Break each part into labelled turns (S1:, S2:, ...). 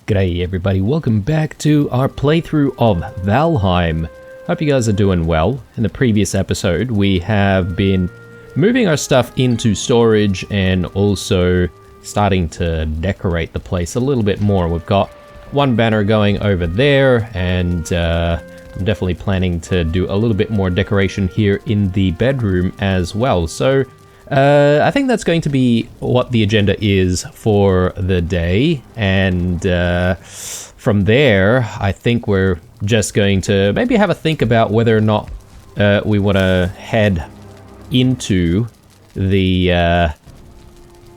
S1: G'day everybody, welcome back to our playthrough of Valheim. Hope you guys are doing well. In the previous episode we have been moving our stuff into storage and also starting to decorate the place a little bit more. We've got one banner going over there and I'm definitely planning to do a little bit more decoration here in the bedroom as well. So I think that's going to be what the agenda is for the day, and from there I think we're just going to maybe have a think about whether or not we want to head into the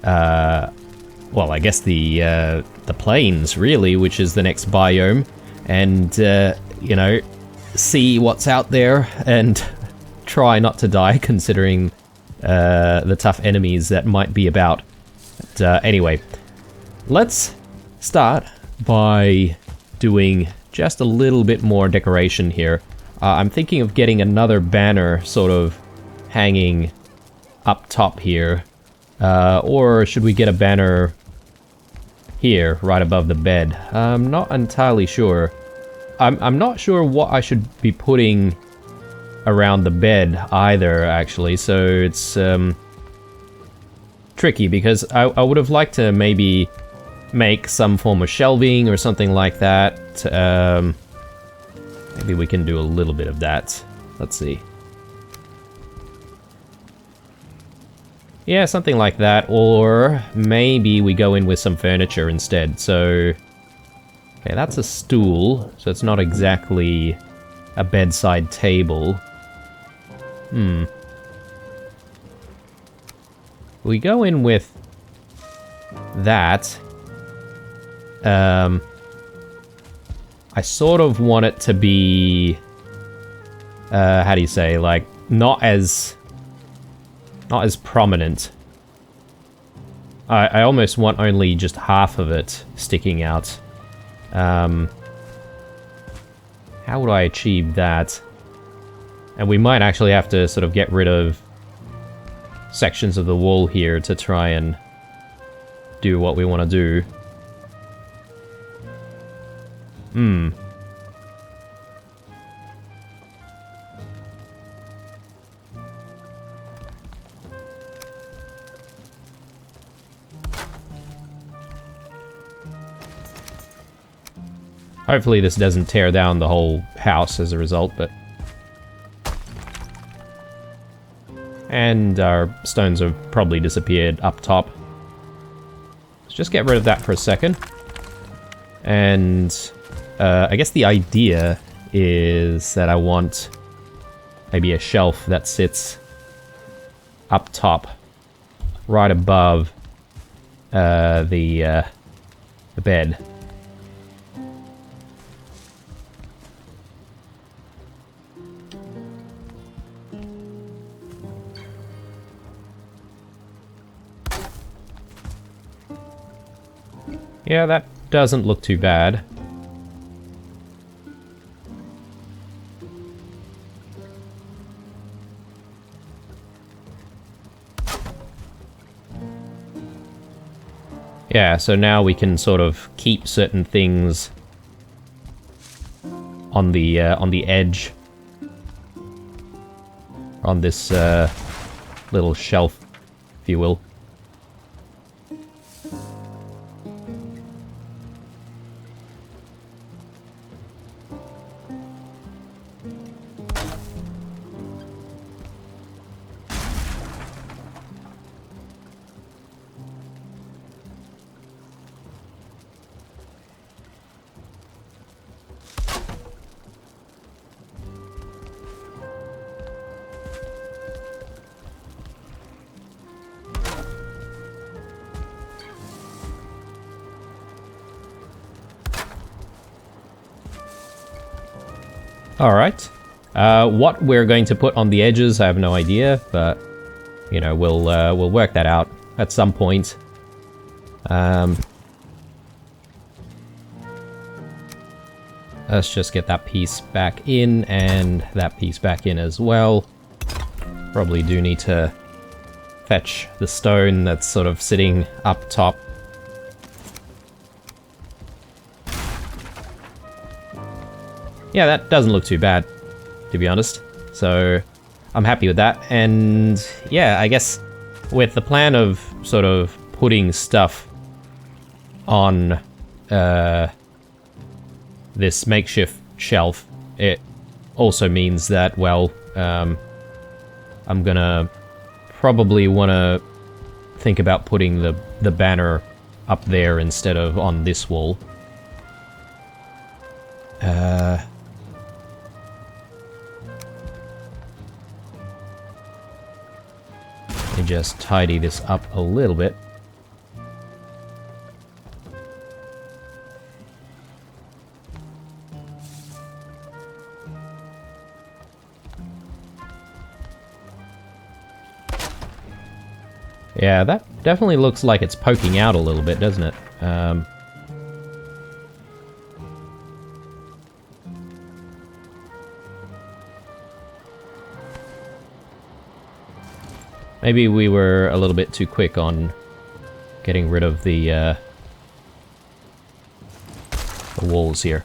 S1: well, I guess the plains really, which is the next biome, and you know, see what's out there and try not to die considering the tough enemies that might be about. But anyway, let's start by doing just a little bit more decoration here. I'm thinking of getting another banner sort of hanging up top here, or should we get a banner here right above the bed? I'm not entirely sure. I'm not sure what I should be putting around the bed either, actually, so it's tricky because I would have liked to maybe make some form of shelving or something like that. Maybe we can do a little bit of that. Let's see. Yeah, something like that, or maybe we go in with some furniture instead. So, okay, that's a stool, so it's not exactly a bedside table. We go in with that. I sort of want it to be, how do you say, like, not as prominent. I almost want only just half of it sticking out. How would I achieve that? And we might actually have to sort of get rid of sections of the wall here to try and do what we want to do. Hopefully this doesn't tear down the whole house as a result, but... And our stones have probably disappeared up top. Let's just get rid of that for a second. And I guess the idea is that I want maybe a shelf that sits up top, right above the bed. Yeah, that doesn't look too bad. Yeah, so now we can sort of keep certain things on the edge, on this little shelf, if you will. Alright. What we're going to put on the edges, I have no idea, but, you know, we'll work that out at some point. Let's just get that piece back in, and that piece back in as well. Probably do need to fetch the stone that's sort of sitting up top. yeah, that doesn't look too bad, to be honest. So I'm happy with that. And yeah, I guess with the plan of sort of putting stuff on this makeshift shelf, it also means that, well, I'm gonna probably want to think about putting the banner up there instead of on this wall. Let me just tidy this up a little bit. Yeah, that definitely looks like it's poking out a little bit, doesn't it? Maybe we were a little bit too quick on getting rid of the walls here.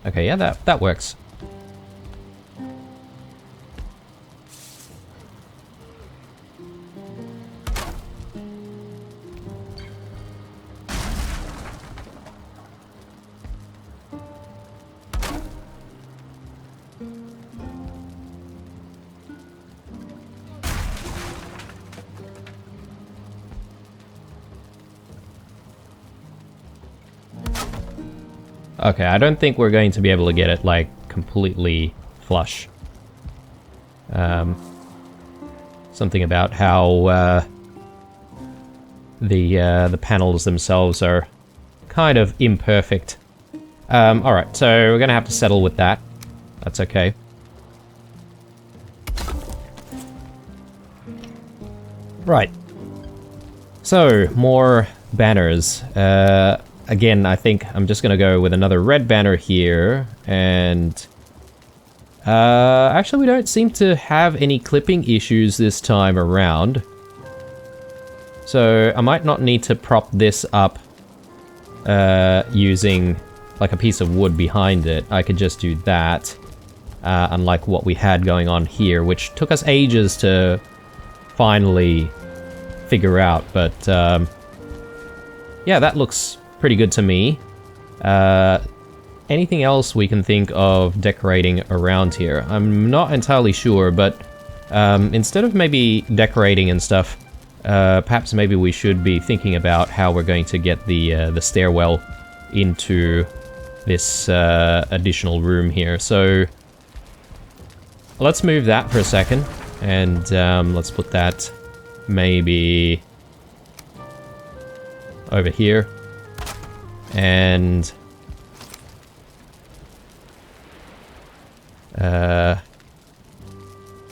S1: Okay, yeah, that works. Okay, I don't think we're going to be able to get it, like, completely flush. Something about how the panels themselves are kind of imperfect. Alright, so we're gonna have to settle with that. That's okay. Right. So, more banners. Again, I think I'm just gonna go with another red banner here, and... actually we don't seem to have any clipping issues this time around. So, I might not need to prop this up, using, like, a piece of wood behind it. I could just do that, unlike what we had going on here, which took us ages to finally figure out, but, yeah, that looks pretty good to me. Anything else we can think of decorating around here? I'm not entirely sure, but instead of maybe decorating and stuff, perhaps maybe we should be thinking about how we're going to get the stairwell into this additional room here. So let's move that for a second, and let's put that maybe over here. And gonna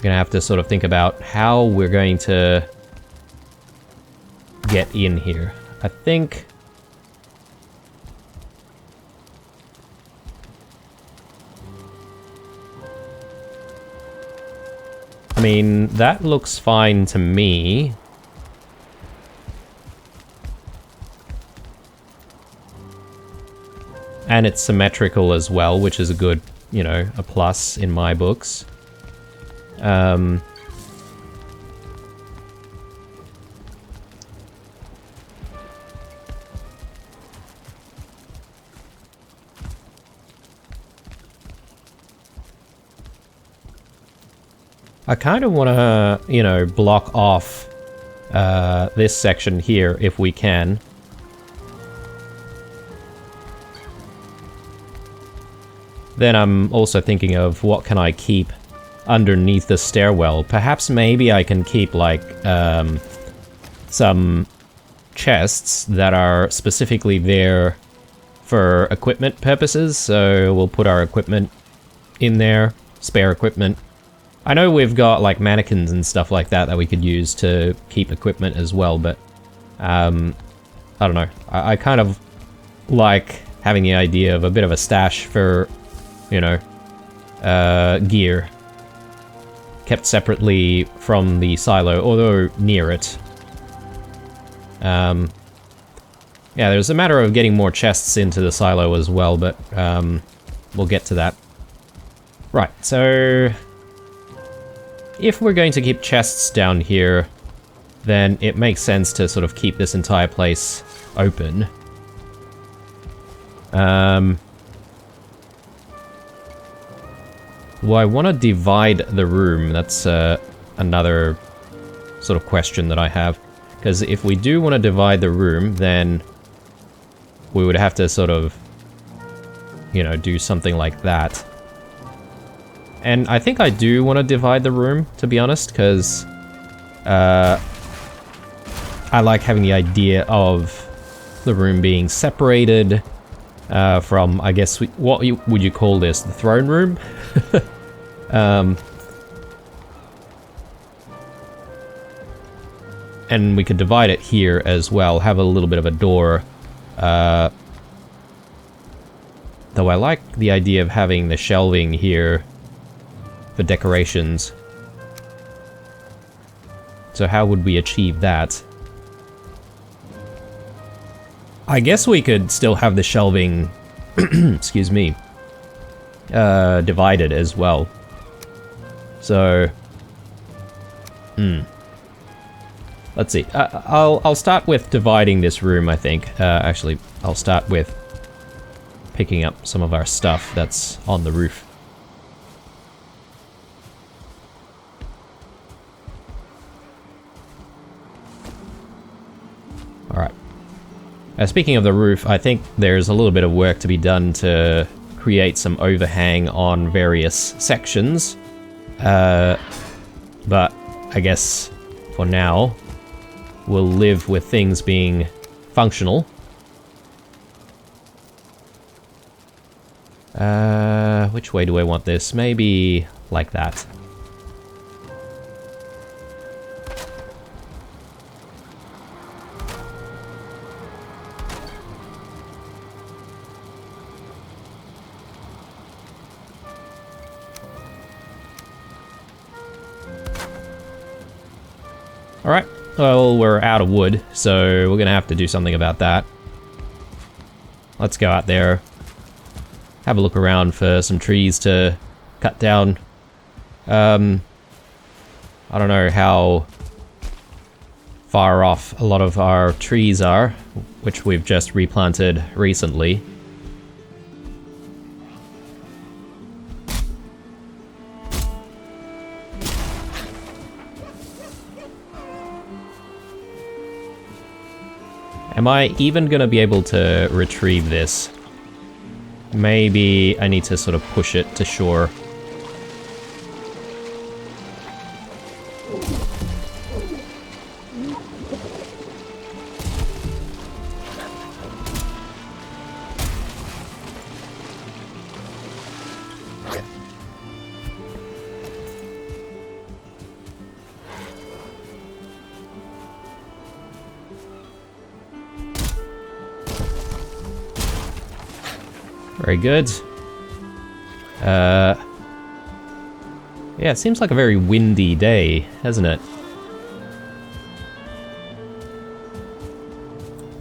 S1: have to sort of think about how we're going to get in here. I think I mean, that looks fine to me. And it's symmetrical as well, which is a good, you know, a plus in my books. I kind of want to, you know, block off this section here if we can. Then I'm also thinking of what can I keep underneath the stairwell. Perhaps maybe I can keep, like, some chests that are specifically there for equipment purposes. So we'll put our equipment in there, spare equipment. I know we've got, like, mannequins and stuff like that that we could use to keep equipment as well, but I don't know. I kind of like having the idea of a bit of a stash for, you know, gear kept separately from the silo, although near it. Yeah, there's a matter of getting more chests into the silo as well, but we'll get to that. Right, so if we're going to keep chests down here, then it makes sense to sort of keep this entire place open. Well, I want to divide the room. That's another sort of question that I have. Because if we do want to divide the room, then we would have to sort of, you know, do something like that. And I think I do want to divide the room, to be honest, because I like having the idea of the room being separated from, I guess, what would you call this? The throne room? And we could divide it here as well, have a little bit of a door. Though I like the idea of having the shelving here for decorations. So how would we achieve that? I guess we could still have the shelving, excuse me, divided as well. So, let's see. I'll start with dividing this room, I think. Actually, I'll start with picking up some of our stuff that's on the roof. Alright. Speaking of the roof, I think there's a little bit of work to be done to create some overhang on various sections. But I guess for now, we'll live with things being functional. Which way do I want this? Maybe like that. Alright, well, we're out of wood, so we're gonna have to do something about that. Let's go out there, have a look around for some trees to cut down. I don't know how far off a lot of our trees are, which we've just replanted recently. Am I even gonna be able to retrieve this? Maybe I need to sort of push it to shore. Very good. Yeah, it seems like a very windy day, hasn't it?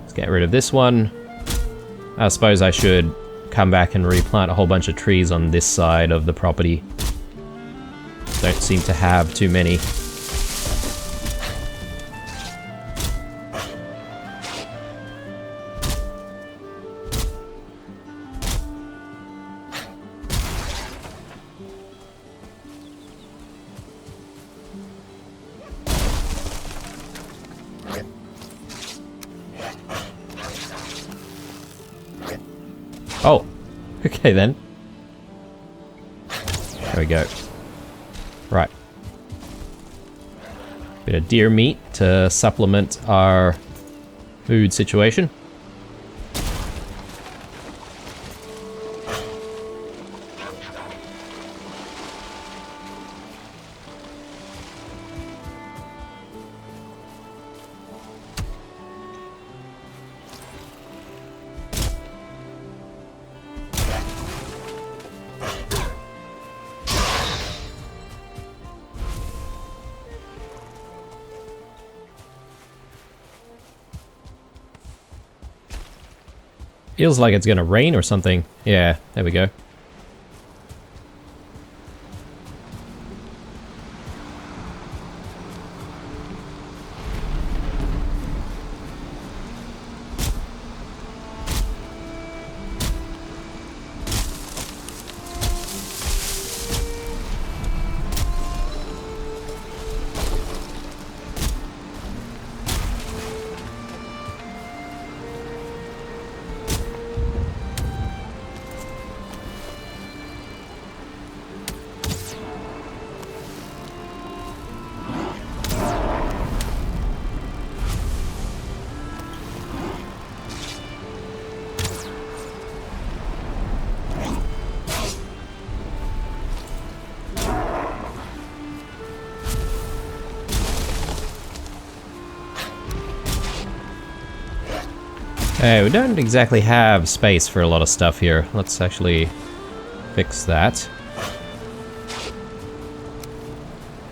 S1: Let's get rid of this one. I suppose I should come back and replant a whole bunch of trees on this side of the property. Don't seem to have too many. Oh, okay then. There we go. Right. Bit of deer meat to supplement our food situation. Feels like it's gonna rain or something. Yeah, there we go. Hey, we don't exactly have space for a lot of stuff here. Let's actually fix that.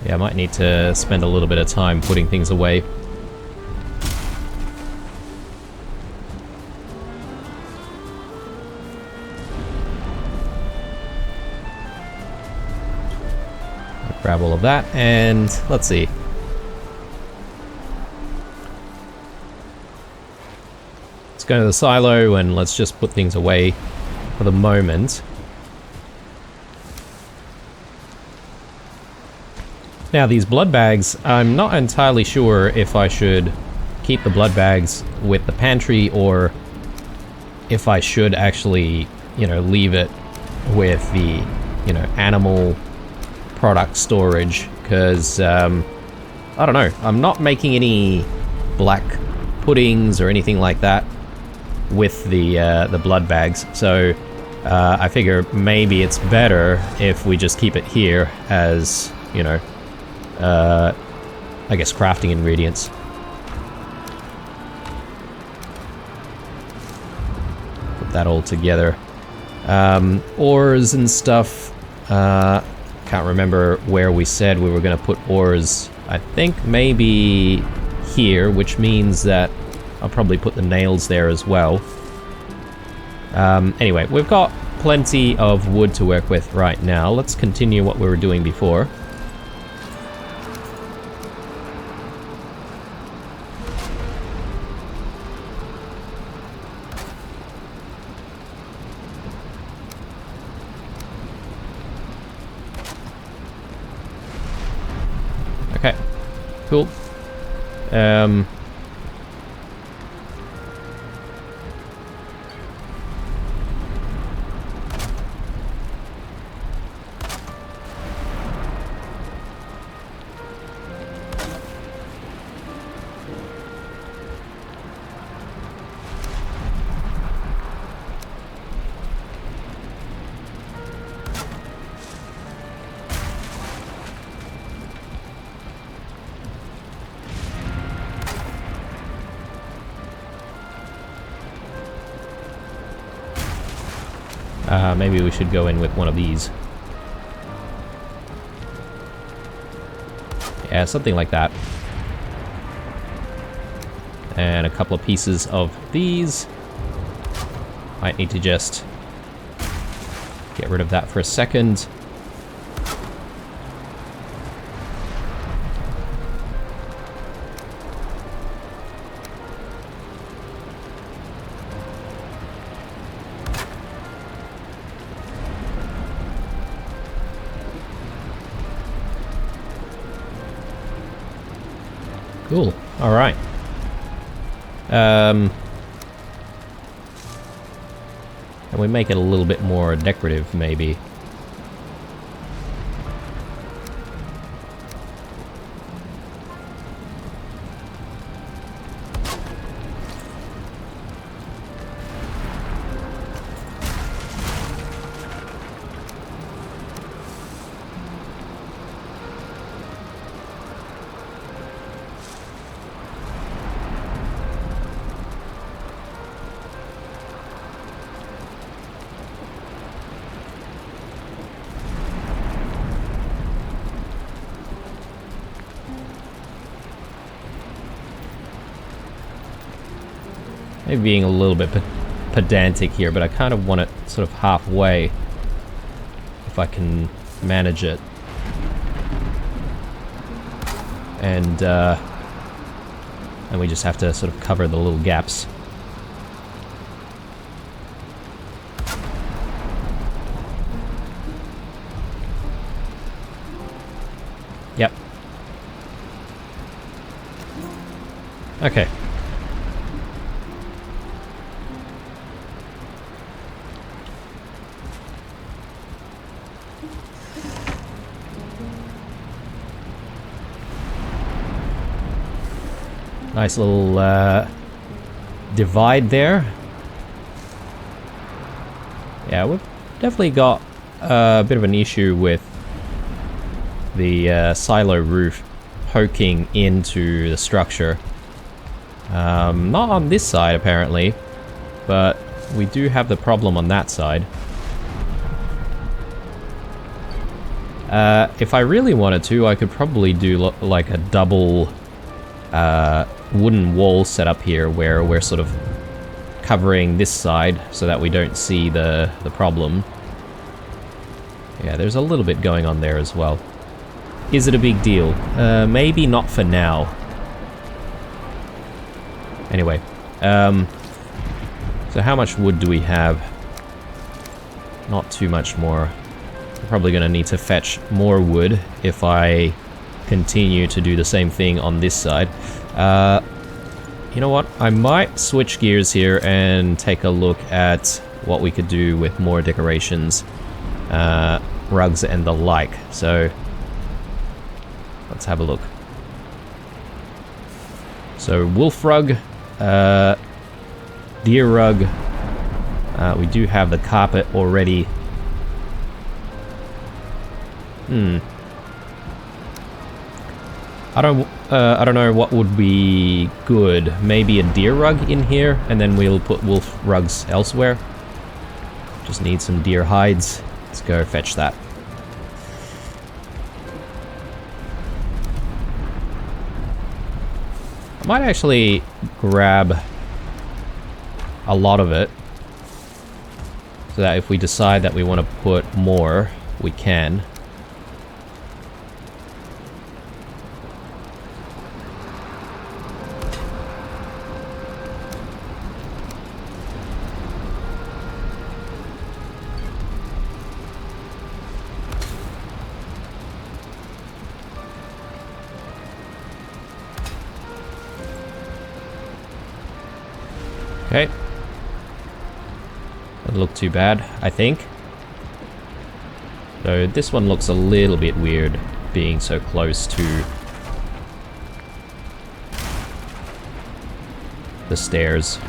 S1: Yeah, I might need to spend a little bit of time putting things away. Grab all of that, and let's see. Let's go to the silo and let's just put things away for the moment. Now these blood bags, I'm not entirely sure if I should keep the blood bags with the pantry or if I should actually, you know, leave it with the, you know, animal product storage, because I don't know, I'm not making any black puddings or anything like that with the blood bags, so I figure maybe it's better if we just keep it here as, you know, I guess crafting ingredients. Put that all together. Ores and stuff, can't remember where we said we were going to put ores. I think maybe here, which means that I'll probably put the nails there as well. Anyway, we've got plenty of wood to work with right now. Let's continue what we were doing before. Okay, cool. Maybe we should go in with one of these. Yeah, something like that. And a couple of pieces of these. Might need to just get rid of that for a second. Cool. All right. And we make it a little bit more decorative, maybe. Maybe being a little bit pedantic here, but I kind of want it sort of halfway, if I can manage it. And we just have to sort of cover the little gaps. Yep. Okay. Nice little divide there. Yeah, we've definitely got a bit of an issue with the silo roof poking into the structure. Not on this side, apparently. but we do have the problem on that side. If I really wanted to, I could probably do like a double wooden wall setup here where we're sort of covering this side so that we don't see the problem. Yeah, there's a little bit going on there as well. Is it a big deal? Maybe not for now. Anyway, so how much wood do we have? Not too much more. I'm probably going to need to fetch more wood if I continue to do the same thing on this side. You know what? I might switch gears here and take a look at what we could do with more decorations, rugs and the like. So let's have a look. So wolf rug, deer rug. We do have the carpet already. I don't know what would be good. Maybe a deer rug in here, and then we'll put wolf rugs elsewhere. Just need some deer hides. Let's go fetch that. I might actually grab a lot of it, so that if we decide that we want to put more, we can. Okay. Doesn't look too bad, I think. So this one looks a little bit weird, being so close to the stairs.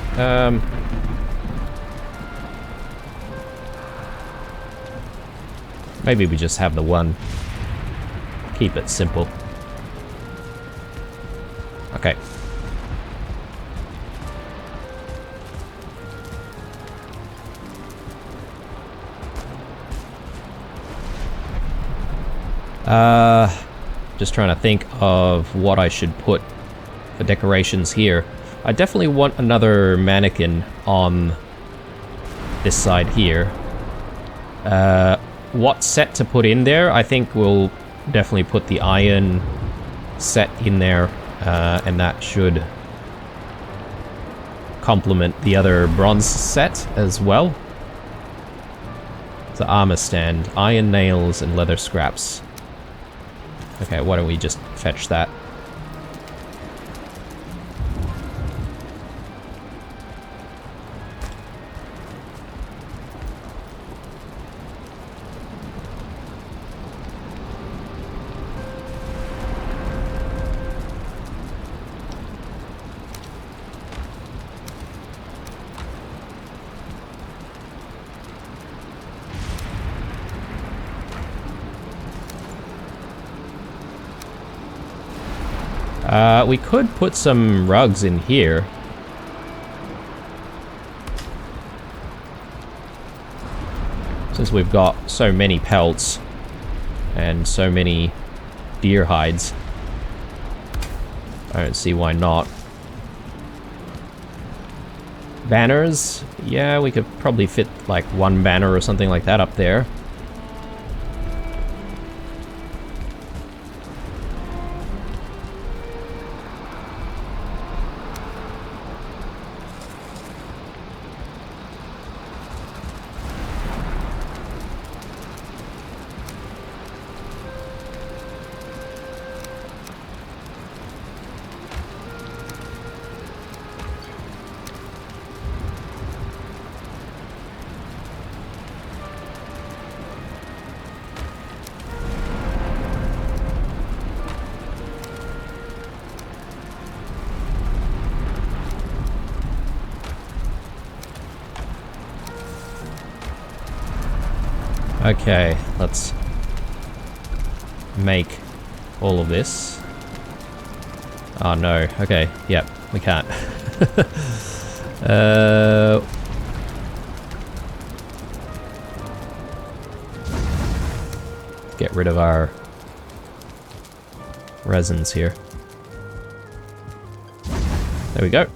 S1: Maybe we just have the one. Keep it simple. Okay. Just trying to think of what I should put for decorations here. I definitely want another mannequin on this side here. What set to put in there? I think we'll definitely put the iron set in there, and that should complement the other bronze set as well. The armor stand, iron nails and leather scraps. Okay, why don't we just fetch that? We could put some rugs in here. Since we've got so many pelts and so many deer hides, I don't see why not. Banners? Yeah, we could probably fit like one banner or something like that up there. Okay, let's make all of this. Oh no, okay, yep, we can't. get rid of our resins here. There we go.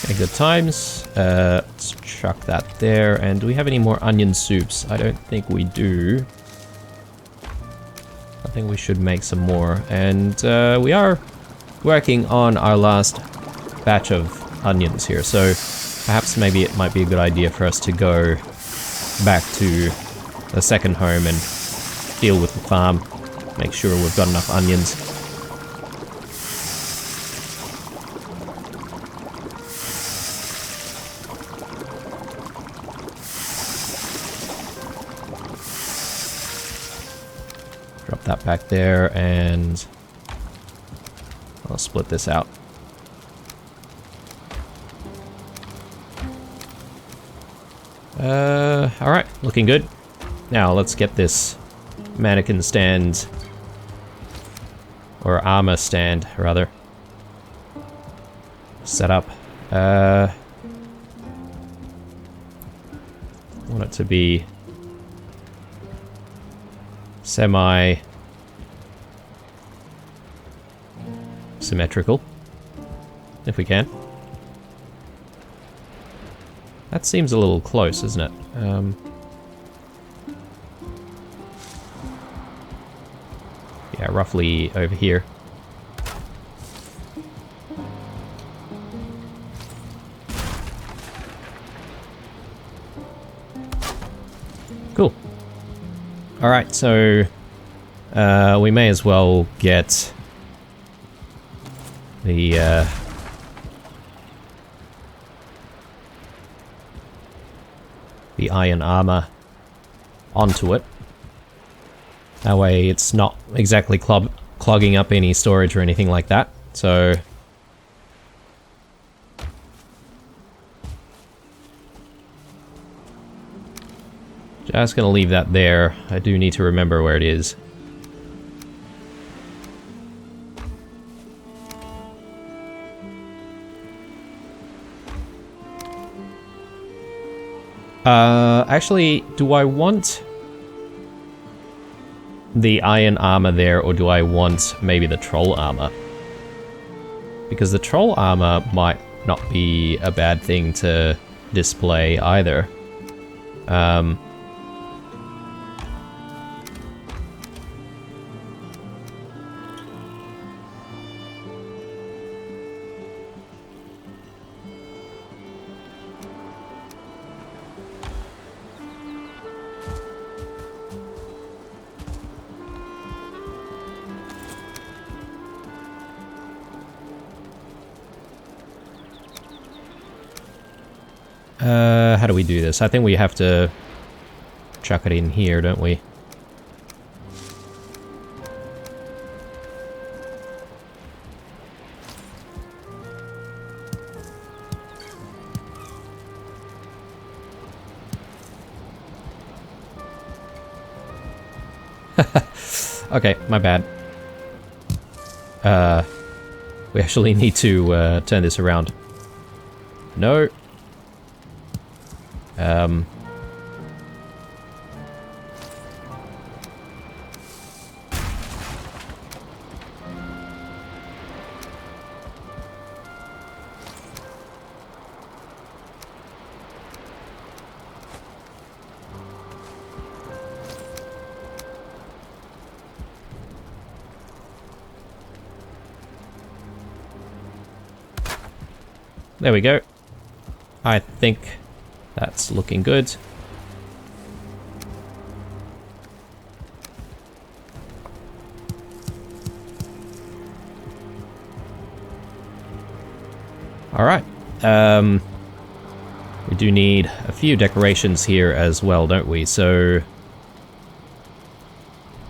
S1: Okay, good times. Let's chuck that there. And do we have any more onion soups? I don't think we do. I think we should make some more. And we are working on our last batch of onions here. So perhaps maybe it might be a good idea for us to go back to the second home and deal with the farm. Make sure we've got enough onions. Drop that back there, and I'll split this out. Alright, looking good. Now let's get this mannequin stand, or armor stand, rather, set up. I want it to be semi-symmetrical, if we can. That seems a little close, isn't it? Yeah, roughly over here. Cool. Alright, so we may as well get the iron armor onto it. That way it's not exactly clogging up any storage or anything like that. So just gonna leave that there. I do need to remember where it is. Actually, do I want the iron armor there, or do I want maybe the troll armor? Because the troll armor might not be a bad thing to display either. How do we do this? I think we have to chuck it in here, don't we? Okay, my bad. We actually need to turn this around. No. There we go. I think that's looking good. Alright. We do need a few decorations here as well, don't we? So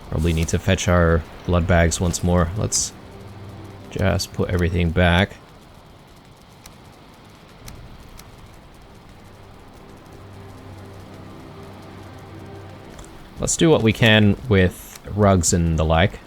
S1: probably need to fetch our blood bags once more. Let's just put everything back. Let's do what we can with rugs and the like.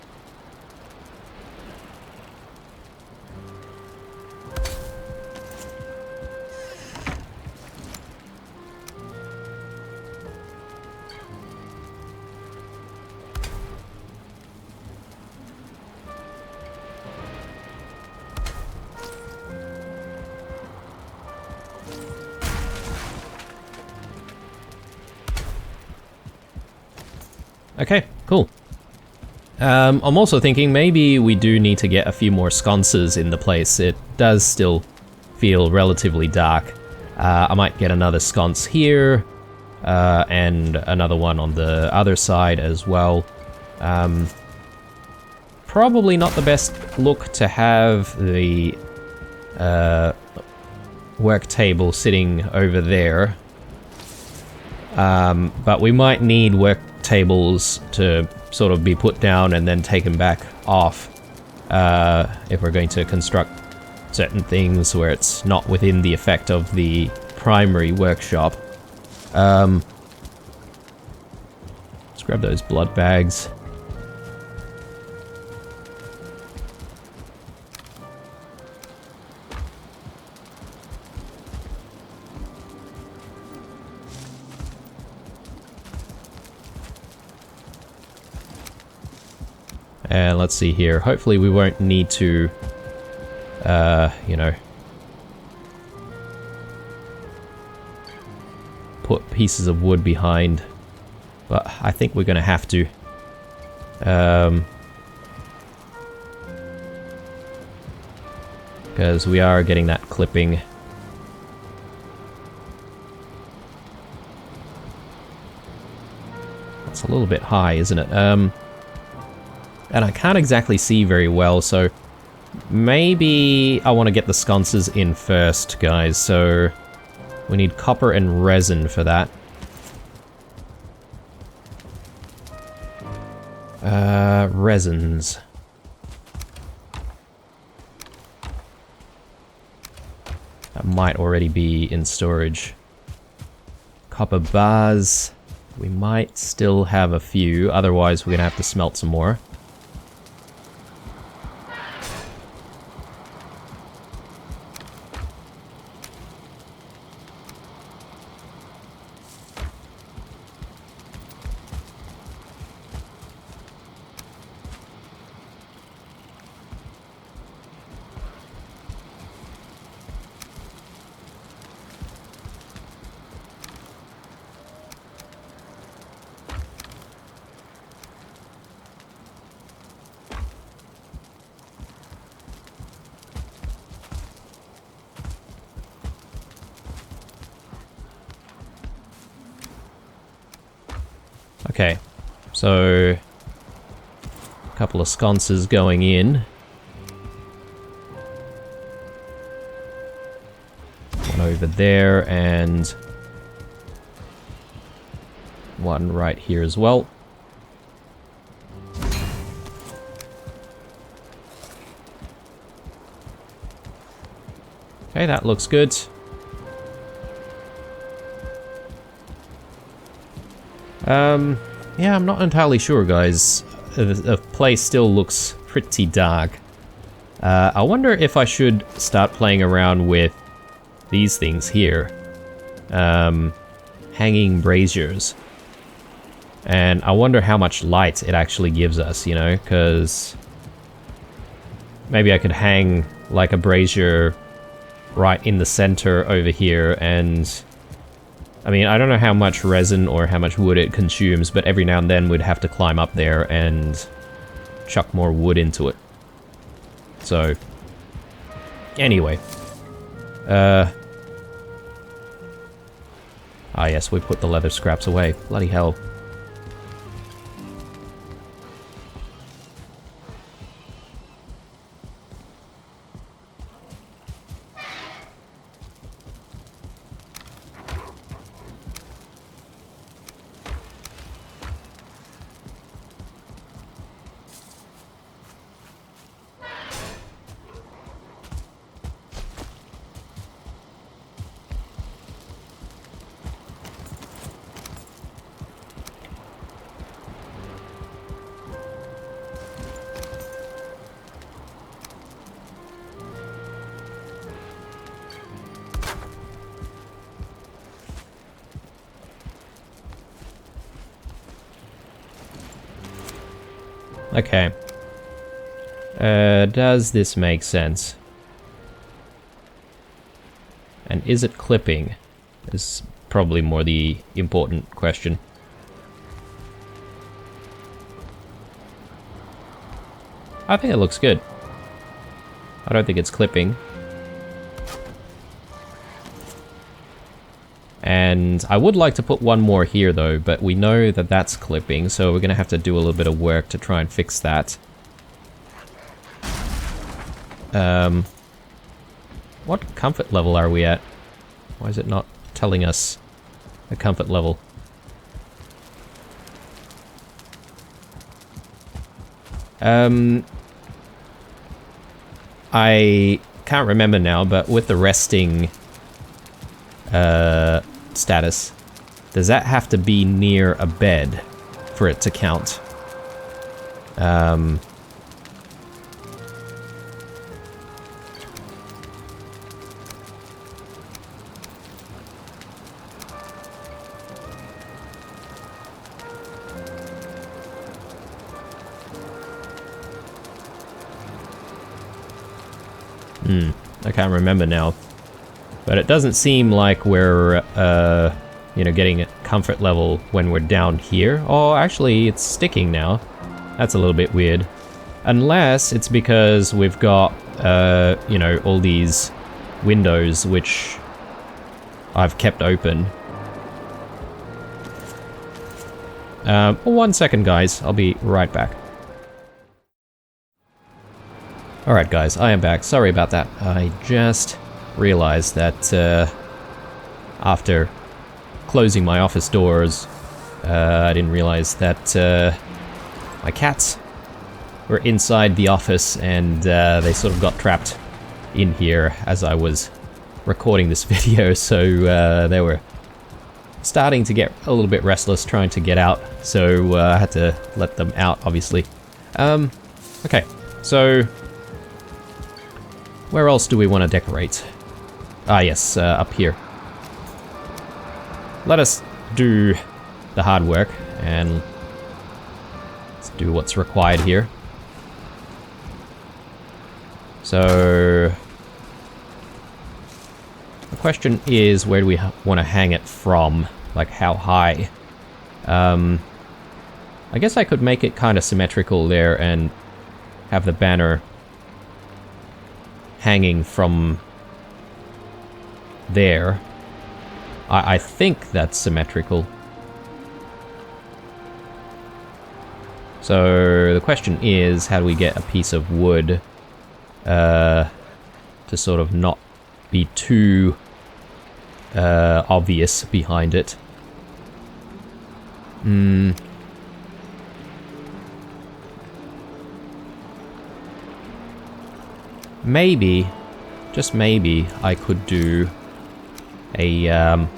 S1: Okay, cool. I'm also thinking maybe we do need to get a few more sconces in the place. It does still feel relatively dark. I might get another sconce here, and another one on the other side as well. Probably not the best look to have the work table sitting over there. But we might need work tables to sort of be put down and then taken back off if we're going to construct certain things where it's not within the effect of the primary workshop. Let's grab those blood bags. And let's see here. Hopefully we won't need to, you know, put pieces of wood behind. But I think we're going to have to. Because we are getting that clipping. That's a little bit high, isn't it? And I can't exactly see very well, so maybe I want to get the sconces in first, guys. So we need copper and resin for that. Resins. That might already be in storage. Copper bars. We might still have a few, otherwise we're gonna have to smelt some more. Okay, so a couple of sconces going in. One over there and one right here as well. Okay, that looks good. Yeah, I'm not entirely sure, guys. The place still looks pretty dark. I wonder if I should start playing around with these things here. Hanging braziers. And I wonder how much light it actually gives us, you know, because maybe I could hang like a brazier right in the center over here, and I mean, I don't know how much resin or how much wood it consumes, but every now and then we'd have to climb up there and chuck more wood into it. So, anyway. Ah yes, we put the leather scraps away. Bloody hell. Okay. Does this make sense? And is it clipping? Is probably more the important question. I think it looks good. I don't think it's clipping. And I would like to put one more here though, but we know that that's clipping, so we're gonna have to do a little bit of work to try and fix that. What comfort level are we at? Why is it not telling us a comfort level? I can't remember now, but with the resting status, does that have to be near a bed for it to count? I can't remember now. But it doesn't seem like we're, you know, getting a comfort level when we're down here. Oh, actually, it's sticking now. That's a little bit weird. Unless it's because we've got, you know, all these windows which I've kept open. 1 second, guys. I'll be right back. Alright guys, I am back. Sorry about that. I just realized that after closing my office doors, I didn't realize that my cats were inside the office and they sort of got trapped in here as I was recording this video, so they were starting to get a little bit restless trying to get out, so I had to let them out, obviously. Okay, so where else do we want to decorate? Ah yes, up here. Let us do the hard work and let's do what's required here. So the question is, where do we want to hang it from? Like how high? I guess I could make it kind of symmetrical there and have the banner hanging from there. I think that's symmetrical. So the question is, how do we get a piece of wood to sort of not be too obvious behind it? Maybe, just maybe, I could do a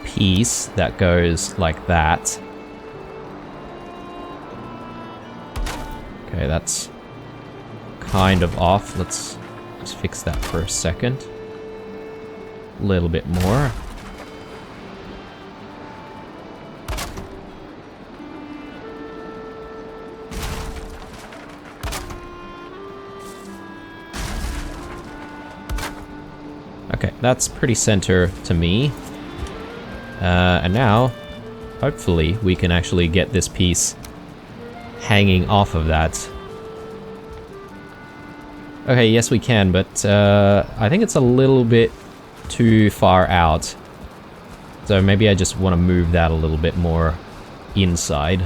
S1: piece that goes like that. Okay, that's kind of off. Let's just fix that for a second. A little bit more. Okay, that's pretty center to me. And now, hopefully, we can actually get this piece hanging off of that. Okay, yes we can, but I think it's a little bit too far out. So maybe I just want to move that a little bit more inside.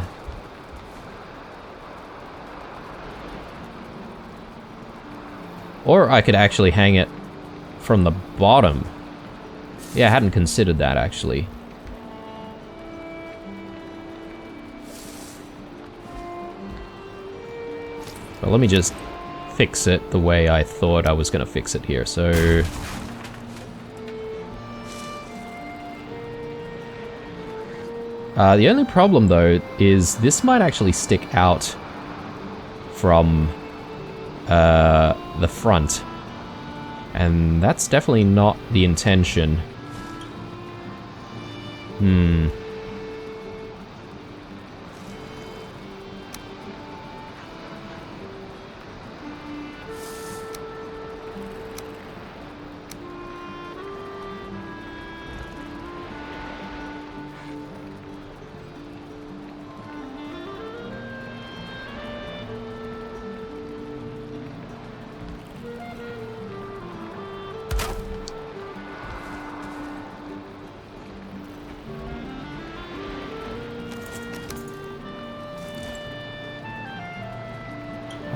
S1: Or I could actually hang it from the bottom. Yeah, I hadn't considered that actually. But let me just fix it the way I thought I was gonna fix it here, so... the only problem though is this might actually stick out from the front. And that's definitely not the intention.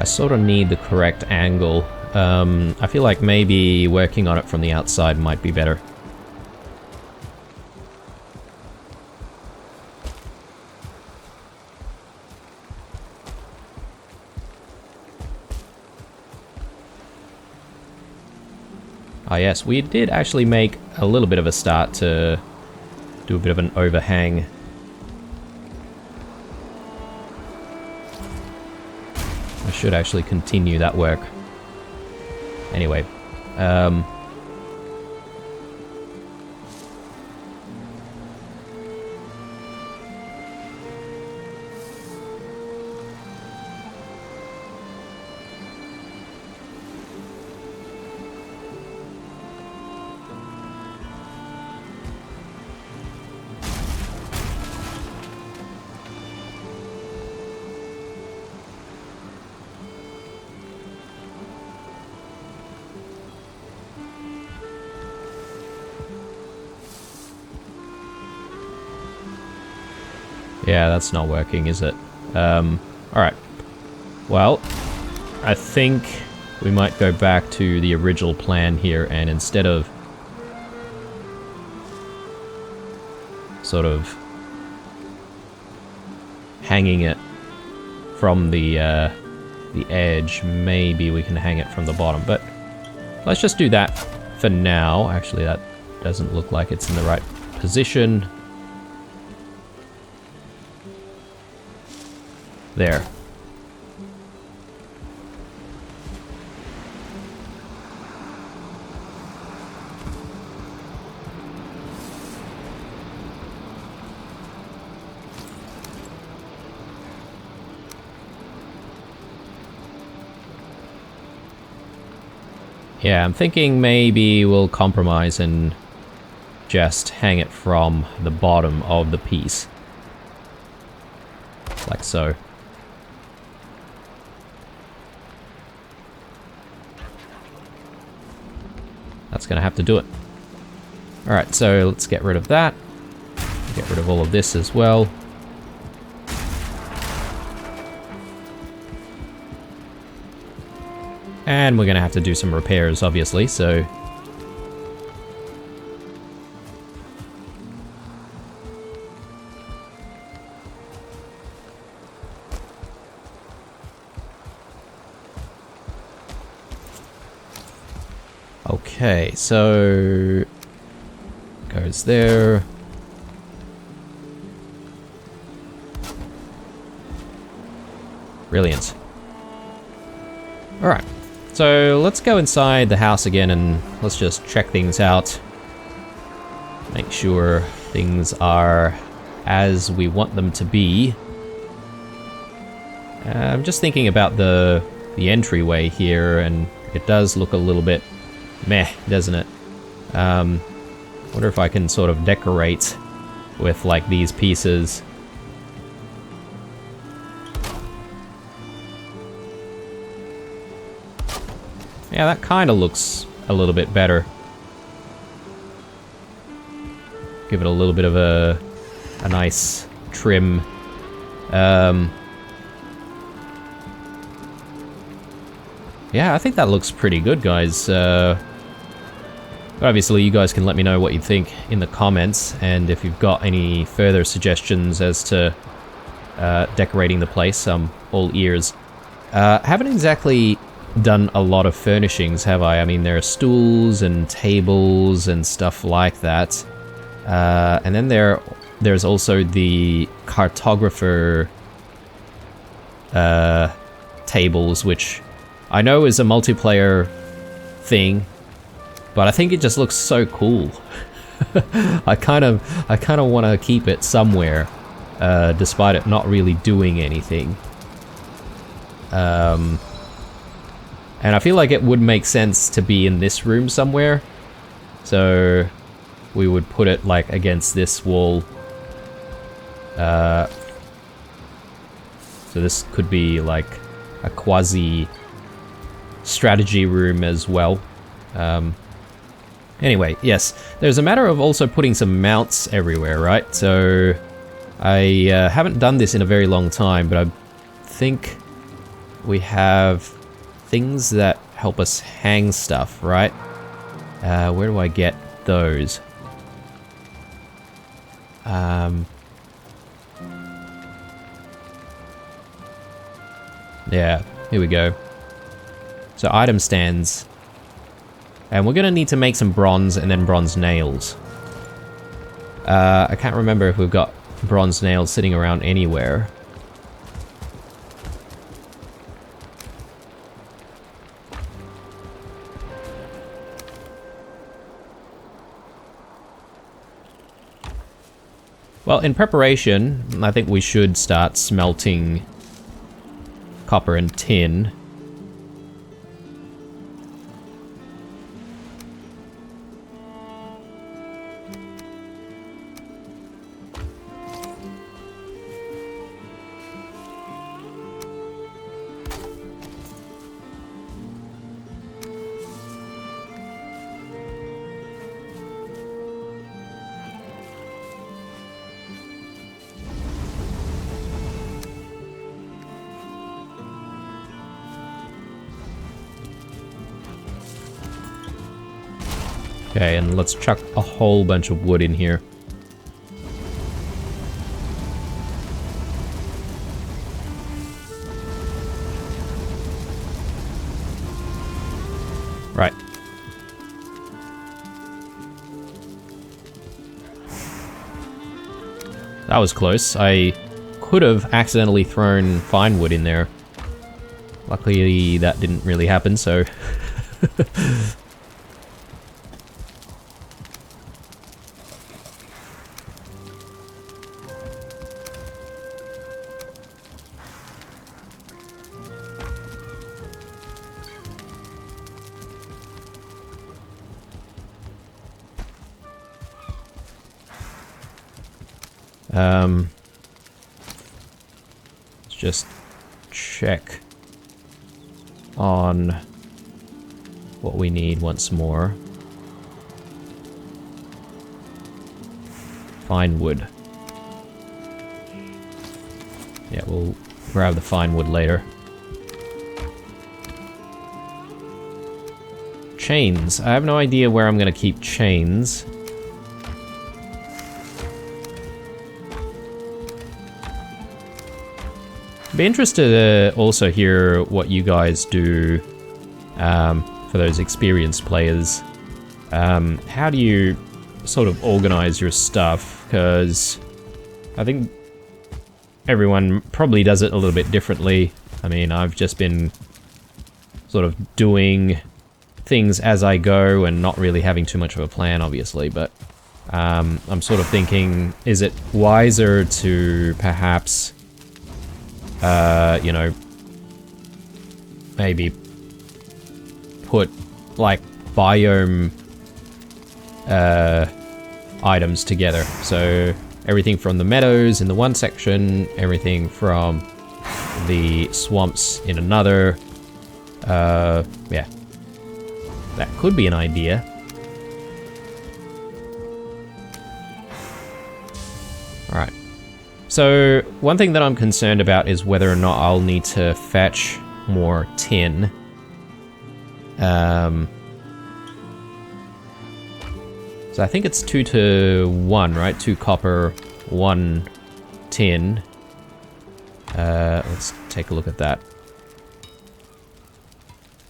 S1: I sort of need the correct angle. I feel like maybe working on it from the outside might be better. Ah yes, we did actually make a little bit of a start to do a bit of an overhang. I should actually continue that work. Anyway, yeah, that's not working, is it? Alright. Well, I think we might go back to the original plan here, and instead of sort of hanging it from the edge, maybe we can hang it from the bottom. But let's just do that for now. Actually, that doesn't look like it's in the right position. There. Yeah, I'm thinking maybe we'll compromise and just hang it from the bottom of the piece. Like so. That's gonna have to do it. Alright, so let's get rid of that. Get rid of all of this as well. And we're gonna have to do some repairs, obviously, so... Okay, so... goes there. Brilliant. Alright, so let's go inside the house again and let's just check things out. Make sure things are as we want them to be. I'm just thinking about the entryway here, and it does look a little bit meh, doesn't it? Wonder if I can sort of decorate with like these pieces. Yeah, that kind of looks a little bit better. Give it a little bit of a nice trim. Yeah, I think that looks pretty good, guys. Obviously, you guys can let me know what you think in the comments, and if you've got any further suggestions as to decorating the place, I'm all ears. Haven't exactly done a lot of furnishings, have I? I mean, there are stools and tables and stuff like that. And then there's also the cartographer tables, which I know it's a multiplayer thing, but I think it just looks so cool. I kind of want to keep it somewhere, despite it not really doing anything. And I feel like it would make sense to be in this room somewhere. So we would put it like against this wall. So this could be like a quasi strategy room as well. Anyway, yes, there's a matter of also putting some mounts everywhere, right? So I haven't done this in a very long time, but I think we have things that help us hang stuff, right? Where do I get those? Yeah, here we go. So item stands. And we're gonna need to make some bronze and then bronze nails. I can't remember if we've got bronze nails sitting around anywhere. Well, in preparation, I think we should start smelting copper and tin. Okay, and let's chuck a whole bunch of wood in here. Right. That was close. I could have accidentally thrown fine wood in there. Luckily, that didn't really happen, so... Let's just check on what we need once more. Fine wood. Yeah, we'll grab the fine wood later. Chains. I have no idea where I'm gonna keep chains. Be interested to also hear what you guys do for those experienced players. How do you sort of organize your stuff? Because I think everyone probably does it a little bit differently. I mean, I've just been sort of doing things as I go and not really having too much of a plan, obviously, but I'm sort of thinking, is it wiser to perhaps you know, maybe put like biome items together. So everything from the meadows in the one section, everything from the swamps in another. Yeah, that could be an idea. All right. So, one thing that I'm concerned about is whether or not I'll need to fetch more tin. So I think it's 2 to 1, right? 2 copper, 1 tin. Let's take a look at that.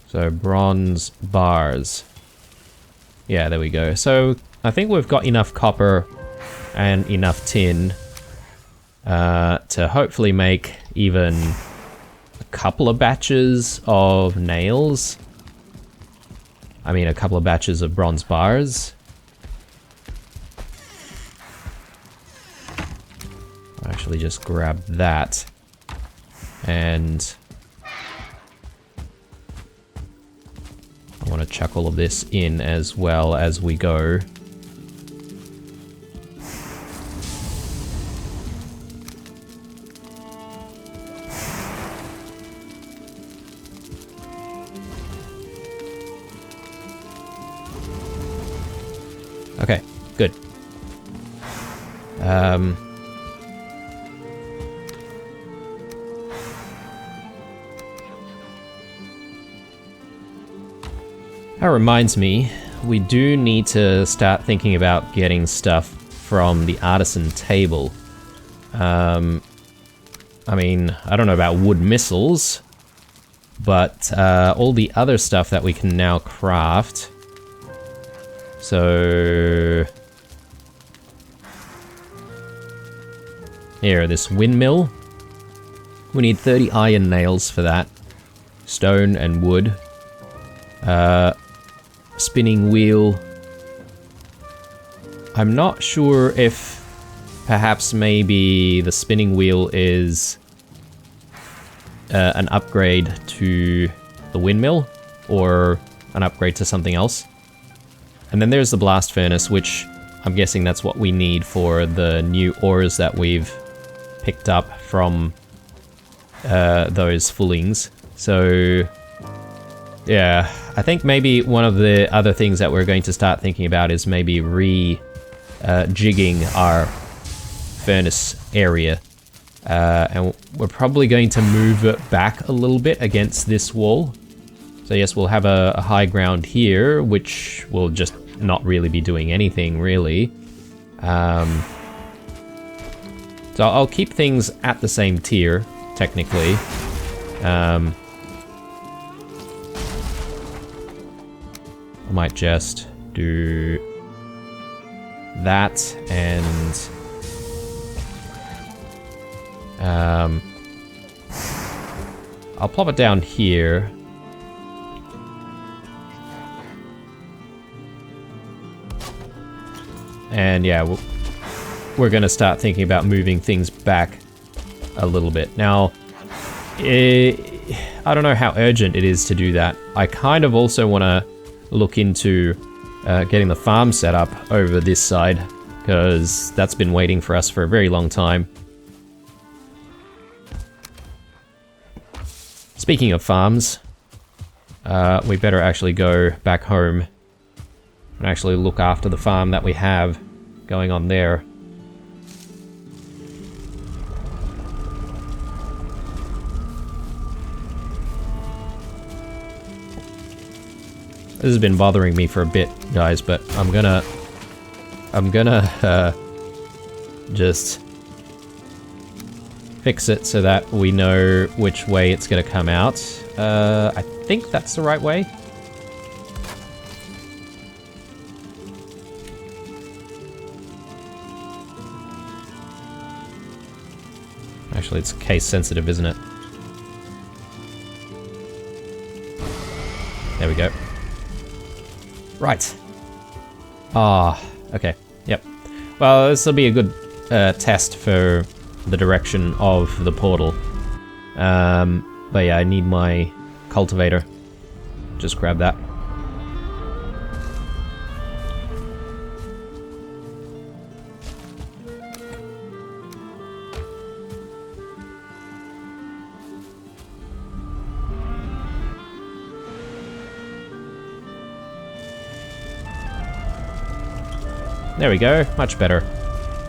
S1: So, bronze bars. Yeah, there we go. So, I think we've got enough copper and enough tin to hopefully make even a couple of batches of nails. I mean, a couple of batches of bronze bars. I'll actually just grab that. And I want to chuck all of this in as well as we go. Okay, good. That reminds me, we do need to start thinking about getting stuff from the artisan table. I mean, I don't know about wood missiles, but all the other stuff that we can now craft. So here, this windmill. We need 30 iron nails for that. Stone and wood. Spinning wheel. I'm not sure if perhaps maybe the spinning wheel is an upgrade to the windmill or an upgrade to something else. And then there's the blast furnace, which I'm guessing that's what we need for the new ores that we've picked up from those fullings. So yeah, I think maybe one of the other things that we're going to start thinking about is maybe jigging our furnace area. And we're probably going to move it back a little bit against this wall. So yes, we'll have a high ground here, which will just not really be doing anything, really. So I'll keep things at the same tier, technically. I might just do that and I'll plop it down here. And yeah, we're gonna start thinking about moving things back a little bit. Now, I don't know how urgent it is to do that. I kind of also want to look into getting the farm set up over this side, because that's been waiting for us for a very long time. Speaking of farms, we better actually go back home and actually look after the farm that we have going on there. This has been bothering me for a bit, guys, but I'm gonna just fix it so that we know which way it's gonna come out. I think that's the right way. Actually, it's case sensitive, isn't it? There we go. Right. Ah, okay. Yep. Well, this will be a good test for the direction of the portal. But yeah, I need my cultivator. Just grab that. There we go, much better.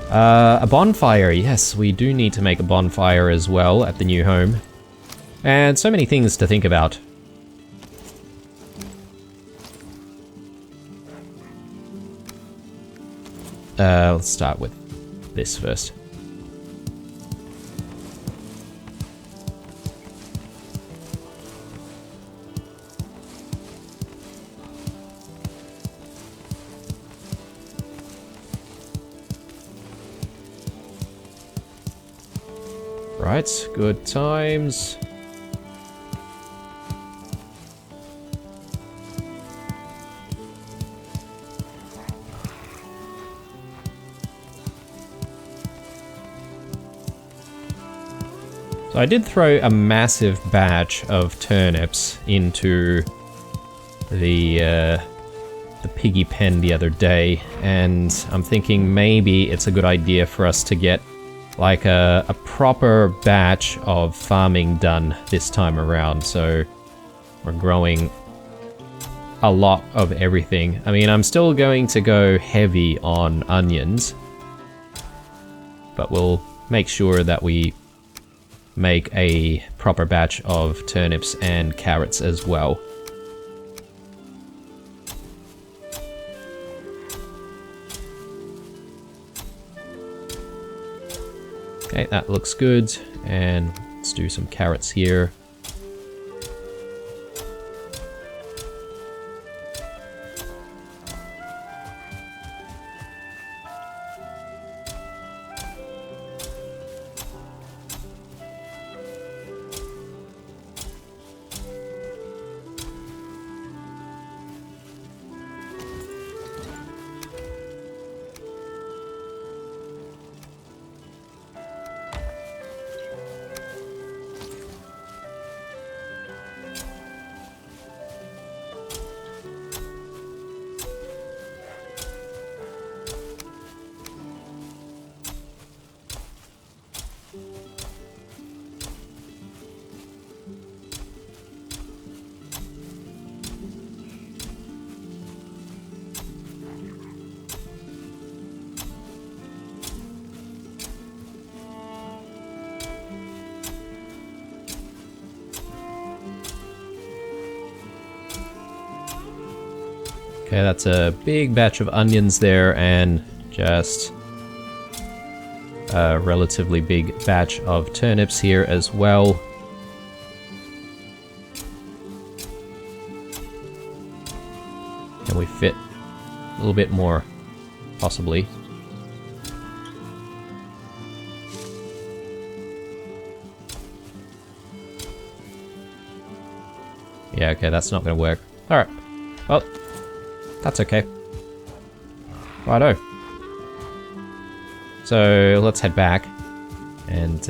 S1: A bonfire, yes, we do need to make a bonfire as well at the new home. And so many things to think about. Let's start with this first. Right, good times. So I did throw a massive batch of turnips into the piggy pen the other day, and I'm thinking maybe it's a good idea for us to get like a proper batch of farming done this time around. So we're growing a lot of everything. I mean, I'm still going to go heavy on onions, but we'll make sure that we make a proper batch of turnips and carrots as well. Okay, that looks good, and let's do some carrots here. Okay, that's a big batch of onions there, and just a relatively big batch of turnips here as well. Can we fit a little bit more? Possibly. Yeah, okay, that's not going to work. Alright, well, that's okay. Righto. So let's head back and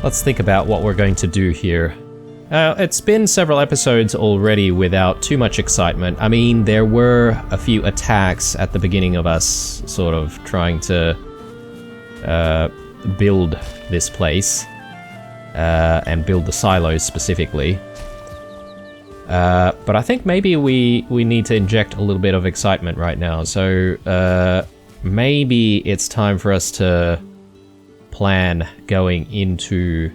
S1: let's think about what we're going to do here. It's been several episodes already without too much excitement. I mean, there were a few attacks at the beginning of us sort of trying to build this place and build the silos specifically. But I think maybe we need to inject a little bit of excitement right now. So maybe it's time for us to plan going into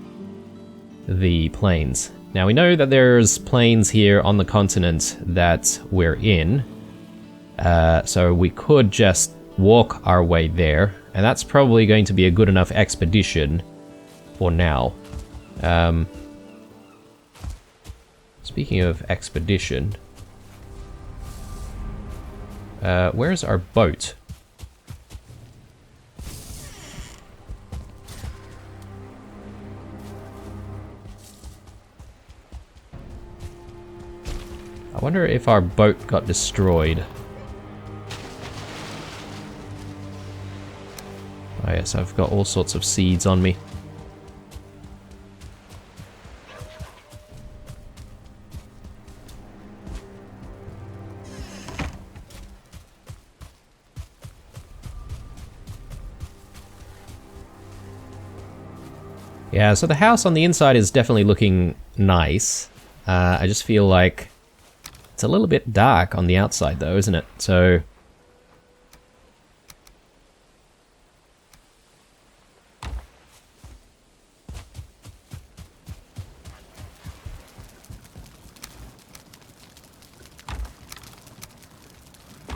S1: the plains. Now we know that there's plains here on the continent that we're in. So we could just walk our way there. And that's probably going to be a good enough expedition for now. Speaking of expedition, where's our boat? I wonder if our boat got destroyed. Oh yes, I've got all sorts of seeds on me. Yeah, so the house on the inside is definitely looking nice. I just feel like it's a little bit dark on the outside though, isn't it? So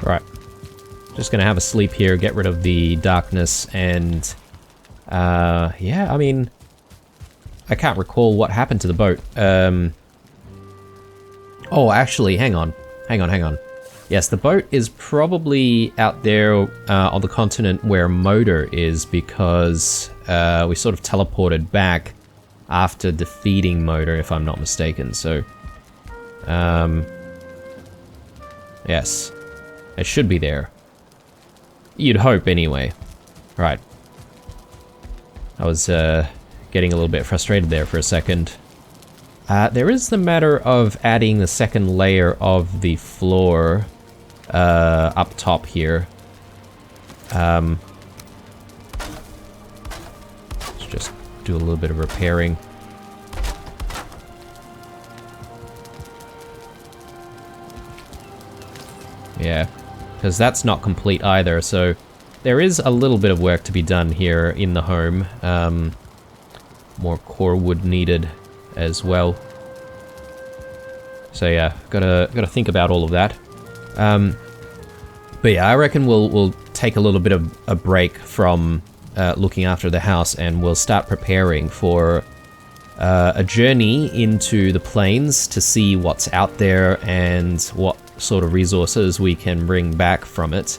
S1: right. Just gonna have a sleep here, get rid of the darkness, and yeah, I mean, I can't recall what happened to the boat. Oh, actually, hang on. Yes, the boat is probably out there on the continent where Motor is, because we sort of teleported back after defeating Motor, if I'm not mistaken. So, yes, it should be there. You'd hope, anyway. Right. I was getting a little bit frustrated there for a second. There is the matter of adding the second layer of the floor up top here. Let's just do a little bit of repairing. Yeah, because that's not complete either, so there is a little bit of work to be done here in the home. More core wood needed as well. So yeah, gotta think about all of that. But yeah, I reckon we'll take a little bit of a break from looking after the house, and we'll start preparing for a journey into the plains to see what's out there and what sort of resources we can bring back from it.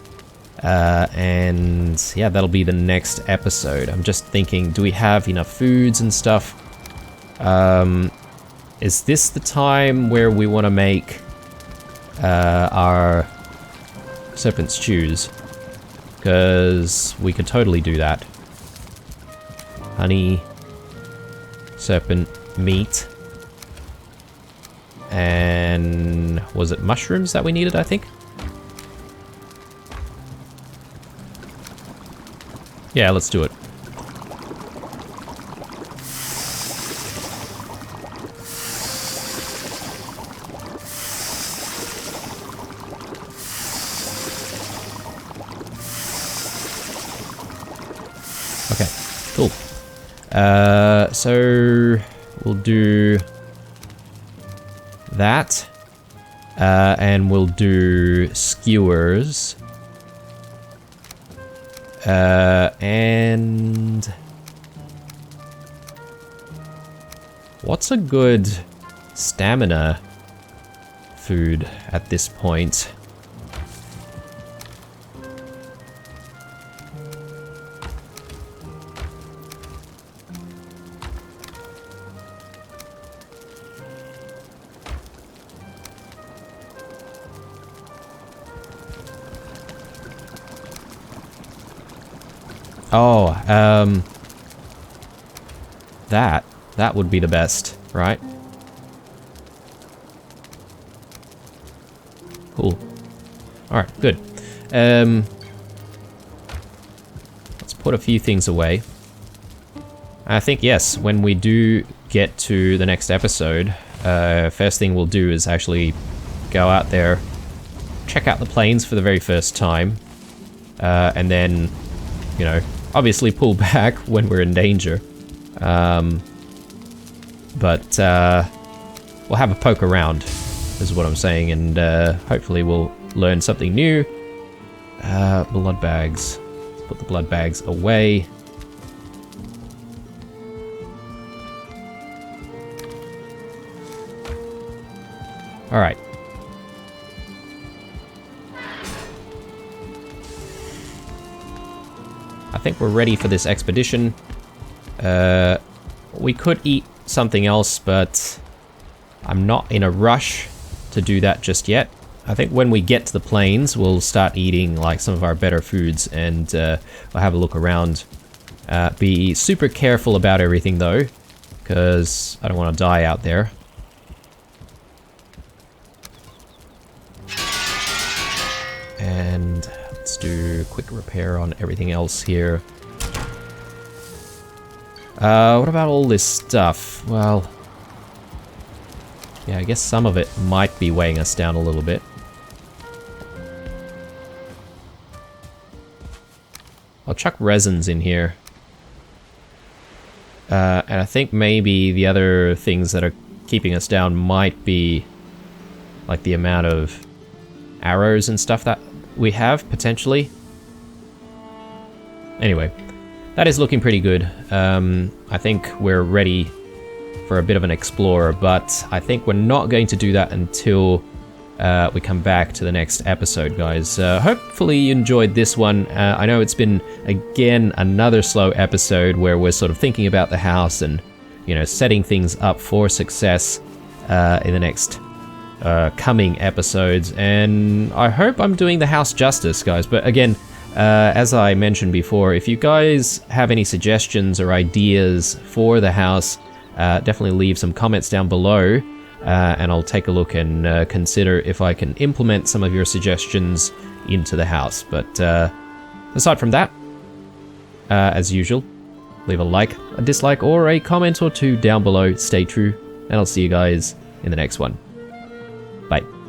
S1: And yeah, that'll be the next episode. I'm just thinking, do we have enough foods and stuff? Is this the time where we want to make our serpent stews? Because we could totally do that. Honey, serpent meat, and was it mushrooms that we needed, I think? Yeah, let's do it. Okay, cool. So we'll do that, and we'll do skewers. And what's a good stamina food at this point? Oh, that would be the best, right? Cool. Alright, good. Let's put a few things away. I think, yes, when we do get to the next episode, first thing we'll do is actually go out there, check out the plains for the very first time, and then, you know, obviously pull back when we're in danger. But we'll have a poke around, is what I'm saying, and hopefully we'll learn something new. Blood bags. Let's put the blood bags away. Alright. I think we're ready for this expedition. We could eat something else, but I'm not in a rush to do that just yet. I think when we get to the plains, we'll start eating like some of our better foods, and we'll have a look around. Be super careful about everything though, because I don't want to die out there. And let's do a quick repair on everything else here. What about all this stuff? Well, yeah, I guess some of it might be weighing us down a little bit. I'll chuck resins in here. And I think maybe the other things that are keeping us down might be like the amount of arrows and stuff that we have, potentially. Anyway, that is looking pretty good. I think we're ready for a bit of an explorer, but I think we're not going to do that until we come back to the next episode, guys. Hopefully you enjoyed this one. I know it's been, again, another slow episode where we're sort of thinking about the house and, you know, setting things up for success in the next coming episodes, and I hope I'm doing the house justice, guys. But again, As I mentioned before, if you guys have any suggestions or ideas for the house, definitely leave some comments down below, and I'll take a look and consider if I can implement some of your suggestions into the house. But aside from that, as usual, leave a like, a dislike, or a comment or two down below. Stay true, and I'll see you guys in the next one. Bye.